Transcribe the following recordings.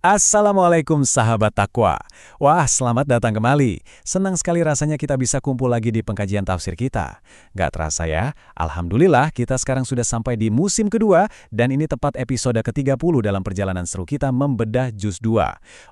Assalamualaikum sahabat takwa. Wah, selamat datang kembali. Senang sekali rasanya kita bisa kumpul lagi di pengkajian tafsir kita. Gak terasa ya, Alhamdulillah kita sekarang sudah sampai di musim kedua dan ini tepat episode ke-30 dalam perjalanan seru kita membedah juz 2.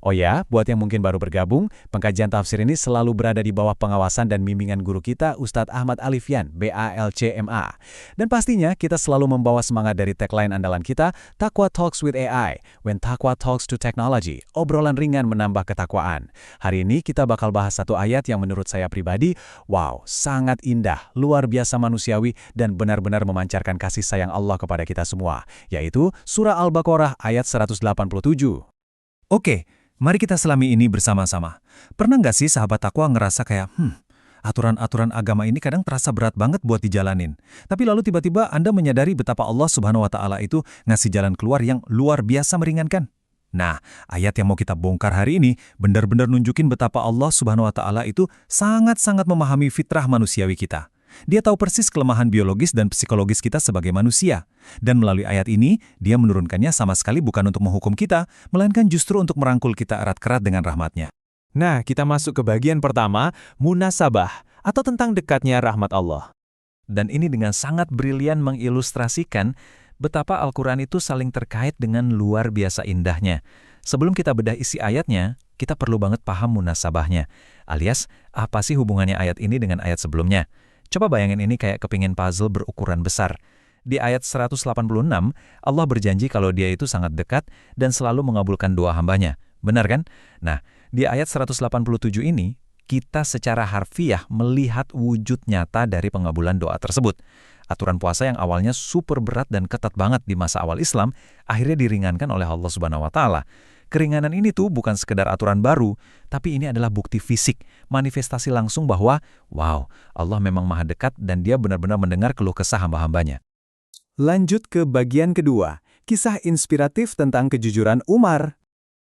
Oh ya, buat yang mungkin baru bergabung, pengkajian tafsir ini selalu berada di bawah pengawasan dan bimbingan guru kita Ustadz Ahmad Alifian, BALCMA. Dan pastinya kita selalu membawa semangat dari tagline andalan kita, Takwa Talks with AI, when Takwa talks to technology. Obrolan ringan menambah ketakwaan. Hari ini kita bakal bahas satu ayat yang menurut saya pribadi, wow, sangat indah, luar biasa manusiawi, dan benar-benar memancarkan kasih sayang Allah kepada kita semua, yaitu Surah Al-Baqarah ayat 187. Oke, mari kita selami ini bersama-sama. Pernah nggak sih sahabat takwa ngerasa kayak, aturan-aturan agama ini kadang terasa berat banget buat dijalanin. Tapi lalu tiba-tiba Anda menyadari betapa Allah Subhanahu wa Ta'ala itu ngasih jalan keluar yang luar biasa meringankan. Nah, ayat yang mau kita bongkar hari ini benar-benar nunjukin betapa Allah Subhanahu wa Ta'ala itu sangat-sangat memahami fitrah manusiawi kita. Dia tahu persis kelemahan biologis dan psikologis kita sebagai manusia. Dan melalui ayat ini, dia menurunkannya sama sekali bukan untuk menghukum kita, melainkan justru untuk merangkul kita erat-kerat dengan rahmatnya. Nah, kita masuk ke bagian pertama, munasabah, atau tentang dekatnya rahmat Allah. Dan ini dengan sangat brilian mengilustrasikan betapa Al-Quran itu saling terkait dengan luar biasa indahnya. Sebelum kita bedah isi ayatnya, kita perlu banget paham munasabahnya. Alias, apa sih hubungannya ayat ini dengan ayat sebelumnya? Coba bayangin ini kayak kepingin puzzle berukuran besar. Di ayat 186, Allah berjanji kalau dia itu sangat dekat dan selalu mengabulkan doa hambanya. Benar kan? Nah, di ayat 187 ini, kita secara harfiah melihat wujud nyata dari pengabulan doa tersebut. Aturan puasa yang awalnya super berat dan ketat banget di masa awal Islam, akhirnya diringankan oleh Allah Subhanahu wa Ta'ala. Keringanan ini tuh bukan sekedar aturan baru, tapi ini adalah bukti fisik, manifestasi langsung bahwa, wow, Allah memang maha dekat dan dia benar-benar mendengar keluh kesah hamba-hambanya. Lanjut ke bagian kedua, kisah inspiratif tentang kejujuran Umar.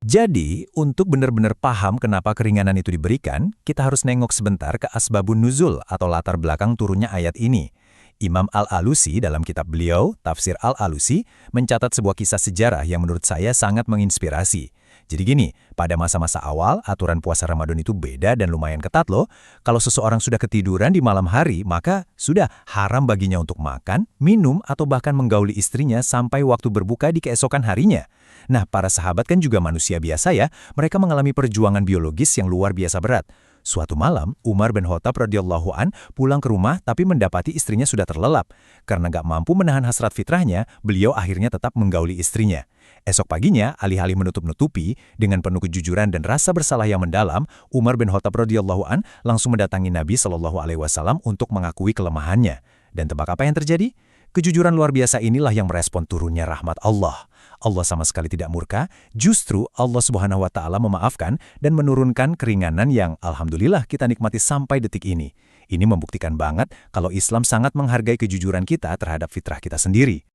Jadi, untuk benar-benar paham kenapa keringanan itu diberikan, kita harus nengok sebentar ke asbabun nuzul atau latar belakang turunnya ayat ini. Imam Al-Alusi dalam kitab beliau, Tafsir Al-Alusi, mencatat sebuah kisah sejarah yang menurut saya sangat menginspirasi. Jadi gini, pada masa-masa awal, aturan puasa Ramadan itu beda dan lumayan ketat loh. Kalau seseorang sudah ketiduran di malam hari, maka sudah haram baginya untuk makan, minum, atau bahkan menggauli istrinya sampai waktu berbuka di keesokan harinya. Nah, para sahabat kan juga manusia biasa ya, mereka mengalami perjuangan biologis yang luar biasa berat. Suatu malam, Umar bin Khattab radhiyallahu an pulang ke rumah tapi mendapati istrinya sudah terlelap. Karena gak mampu menahan hasrat fitrahnya, beliau akhirnya tetap menggauli istrinya. Esok paginya, alih-alih menutup-nutupi, dengan penuh kejujuran dan rasa bersalah yang mendalam, Umar bin Khattab radhiyallahu an langsung mendatangi Nabi SAW untuk mengakui kelemahannya. Dan tebak apa yang terjadi? Kejujuran luar biasa inilah yang merespon turunnya rahmat Allah. Allah sama sekali tidak murka, justru Allah Subhanahu wa Ta'ala memaafkan dan menurunkan keringanan yang alhamdulillah kita nikmati sampai detik ini. Ini membuktikan banget kalau Islam sangat menghargai kejujuran kita terhadap fitrah kita sendiri.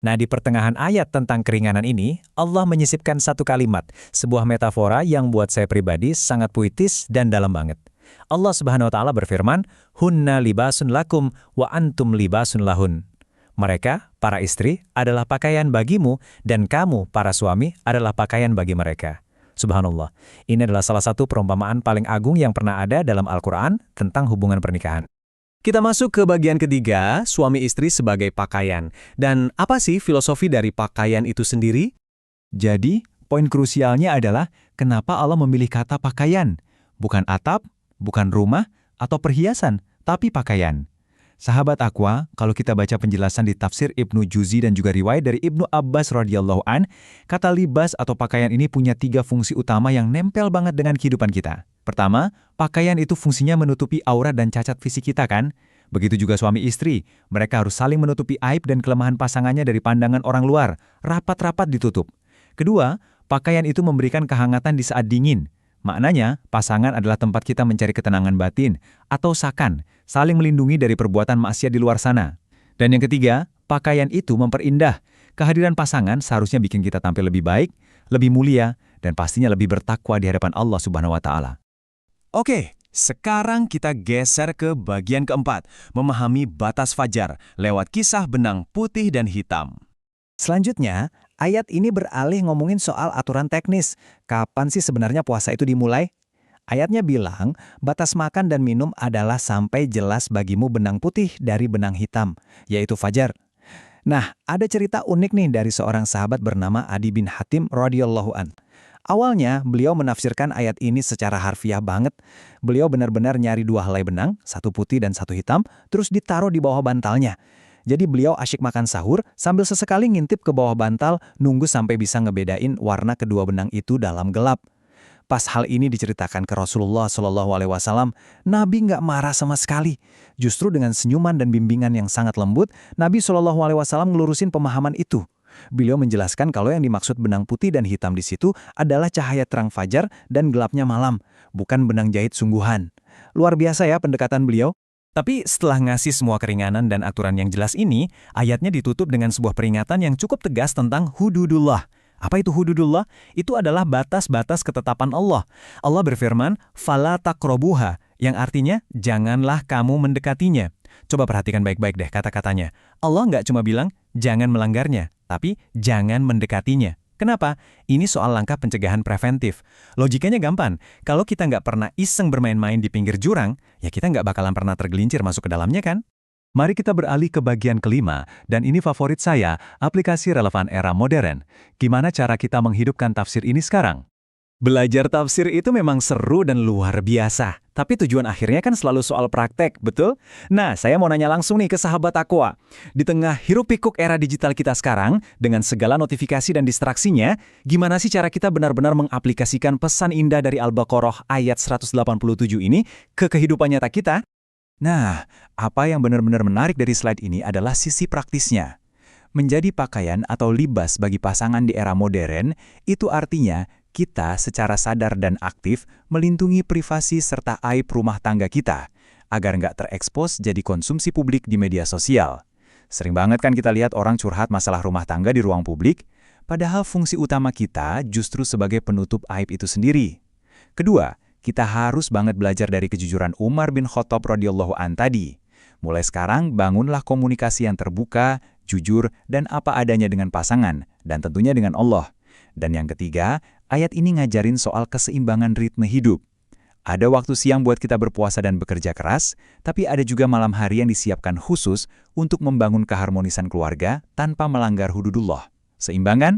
Nah, di pertengahan ayat tentang keringanan ini, Allah menyisipkan satu kalimat, sebuah metafora yang buat saya pribadi sangat puitis dan dalam banget. Allah Subhanahu wa Ta'ala berfirman, "Hunna libasun lakum wa antum libasun lahun." Mereka, para istri, adalah pakaian bagimu, dan kamu, para suami, adalah pakaian bagi mereka. Subhanallah, ini adalah salah satu perumpamaan paling agung yang pernah ada dalam Al-Quran tentang hubungan pernikahan. Kita masuk ke bagian ketiga, suami istri sebagai pakaian. Dan apa sih filosofi dari pakaian itu sendiri? Jadi, poin krusialnya adalah kenapa Allah memilih kata pakaian? Bukan atap, bukan rumah, atau perhiasan, tapi pakaian. Sahabat Aqwa, kalau kita baca penjelasan di tafsir Ibnu Juzi dan juga riwayat dari Ibnu Abbas radhiyallahu an, kata libas atau pakaian ini punya 3 fungsi utama yang nempel banget dengan kehidupan kita. Pertama, pakaian itu fungsinya menutupi aurat dan cacat fisik kita kan? Begitu juga suami istri, mereka harus saling menutupi aib dan kelemahan pasangannya dari pandangan orang luar, rapat-rapat ditutup. Kedua, pakaian itu memberikan kehangatan di saat dingin. Maknanya, pasangan adalah tempat kita mencari ketenangan batin, atau sakan, saling melindungi dari perbuatan maksiat di luar sana. Dan yang ketiga, pakaian itu memperindah. Kehadiran pasangan seharusnya bikin kita tampil lebih baik, lebih mulia, dan pastinya lebih bertakwa di hadapan Allah Subhanahu wa Ta'ala. Oke, sekarang kita geser ke bagian keempat, memahami batas fajar lewat kisah benang putih dan hitam. Selanjutnya, Ayat ini beralih ngomongin soal aturan teknis. Kapan sih sebenarnya puasa itu dimulai? Ayatnya bilang, batas makan dan minum adalah sampai jelas bagimu benang putih dari benang hitam, yaitu fajar. Nah, ada cerita unik nih dari seorang sahabat bernama Adi bin Hatim radhiyallahu an. Awalnya, beliau menafsirkan ayat ini secara harfiah banget. Beliau benar-benar nyari 2 helai benang, satu putih dan satu hitam, terus ditaruh di bawah bantalnya. Jadi beliau asyik makan sahur sambil sesekali ngintip ke bawah bantal, nunggu sampai bisa ngebedain warna kedua benang itu dalam gelap. Pas hal ini diceritakan ke Rasulullah SAW, Nabi nggak marah sama sekali. Justru dengan senyuman dan bimbingan yang sangat lembut, Nabi SAW ngelurusin pemahaman itu. Beliau menjelaskan kalau yang dimaksud benang putih dan hitam di situ adalah cahaya terang fajar dan gelapnya malam, bukan benang jahit sungguhan. Luar biasa ya pendekatan beliau. Tapi setelah ngasih semua keringanan dan aturan yang jelas ini, ayatnya ditutup dengan sebuah peringatan yang cukup tegas tentang hududullah. Apa itu hududullah? Itu adalah batas-batas ketetapan Allah. Allah berfirman, "Fala taqrabuha," yang artinya, janganlah kamu mendekatinya. Coba perhatikan baik-baik deh kata-katanya. Allah nggak cuma bilang, jangan melanggarnya, tapi jangan mendekatinya. Kenapa? Ini soal langkah pencegahan preventif. Logikanya gampang. Kalau kita nggak pernah iseng bermain-main di pinggir jurang, ya kita nggak bakalan pernah tergelincir masuk ke dalamnya kan? Mari kita beralih ke bagian kelima, dan ini favorit saya, aplikasi relevan era modern. Gimana cara kita menghidupkan tafsir ini sekarang? Belajar tafsir itu memang seru dan luar biasa, tapi tujuan akhirnya kan selalu soal praktek, betul? Nah, saya mau nanya langsung nih ke sahabat Aqwa. Di tengah hiruk-pikuk era digital kita sekarang, dengan segala notifikasi dan distraksinya, gimana sih cara kita benar-benar mengaplikasikan pesan indah dari Al-Baqarah ayat 187 ini ke kehidupan nyata kita? Nah, apa yang benar-benar menarik dari slide ini adalah sisi praktisnya. Menjadi pakaian atau libas bagi pasangan di era modern, itu artinya kita secara sadar dan aktif melindungi privasi serta aib rumah tangga kita, agar nggak terekspos jadi konsumsi publik di media sosial. Sering banget kan kita lihat orang curhat masalah rumah tangga di ruang publik, padahal fungsi utama kita justru sebagai penutup aib itu sendiri. Kedua, kita harus banget belajar dari kejujuran Umar bin Khattab radhiyallahu an tadi. Mulai sekarang, bangunlah komunikasi yang terbuka, jujur, dan apa adanya dengan pasangan, dan tentunya dengan Allah. Dan yang ketiga, ayat ini ngajarin soal keseimbangan ritme hidup. Ada waktu siang buat kita berpuasa dan bekerja keras, tapi ada juga malam hari yang disiapkan khusus untuk membangun keharmonisan keluarga tanpa melanggar hududullah. Seimbang kan?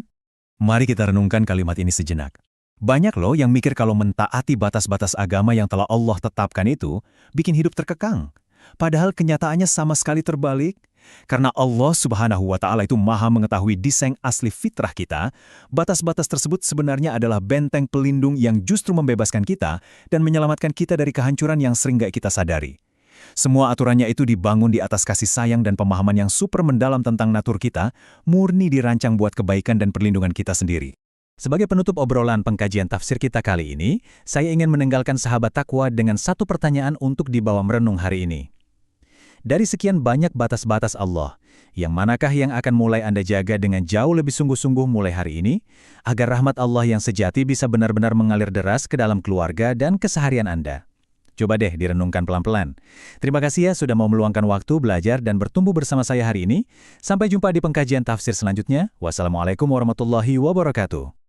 Mari kita renungkan kalimat ini sejenak. Banyak loh yang mikir kalau mentaati batas-batas agama yang telah Allah tetapkan itu, bikin hidup terkekang. Padahal kenyataannya sama sekali terbalik. Karena Allah Subhanahu wa Ta'ala itu maha mengetahui desain asli fitrah kita, batas-batas tersebut sebenarnya adalah benteng pelindung yang justru membebaskan kita dan menyelamatkan kita dari kehancuran yang sering gak kita sadari. Semua aturannya itu dibangun di atas kasih sayang dan pemahaman yang super mendalam tentang natur kita, murni dirancang buat kebaikan dan perlindungan kita sendiri. Sebagai penutup obrolan pengkajian tafsir kita kali ini, saya ingin meninggalkan sahabat Taqwa dengan satu pertanyaan untuk dibawa merenung hari ini. Dari sekian banyak batas-batas Allah, yang manakah yang akan mulai Anda jaga dengan jauh lebih sungguh-sungguh mulai hari ini, agar rahmat Allah yang sejati bisa benar-benar mengalir deras ke dalam keluarga dan keseharian Anda? Coba deh direnungkan pelan-pelan. Terima kasih ya sudah mau meluangkan waktu belajar dan bertumbuh bersama saya hari ini. Sampai jumpa di pengkajian tafsir selanjutnya. Wassalamualaikum warahmatullahi wabarakatuh.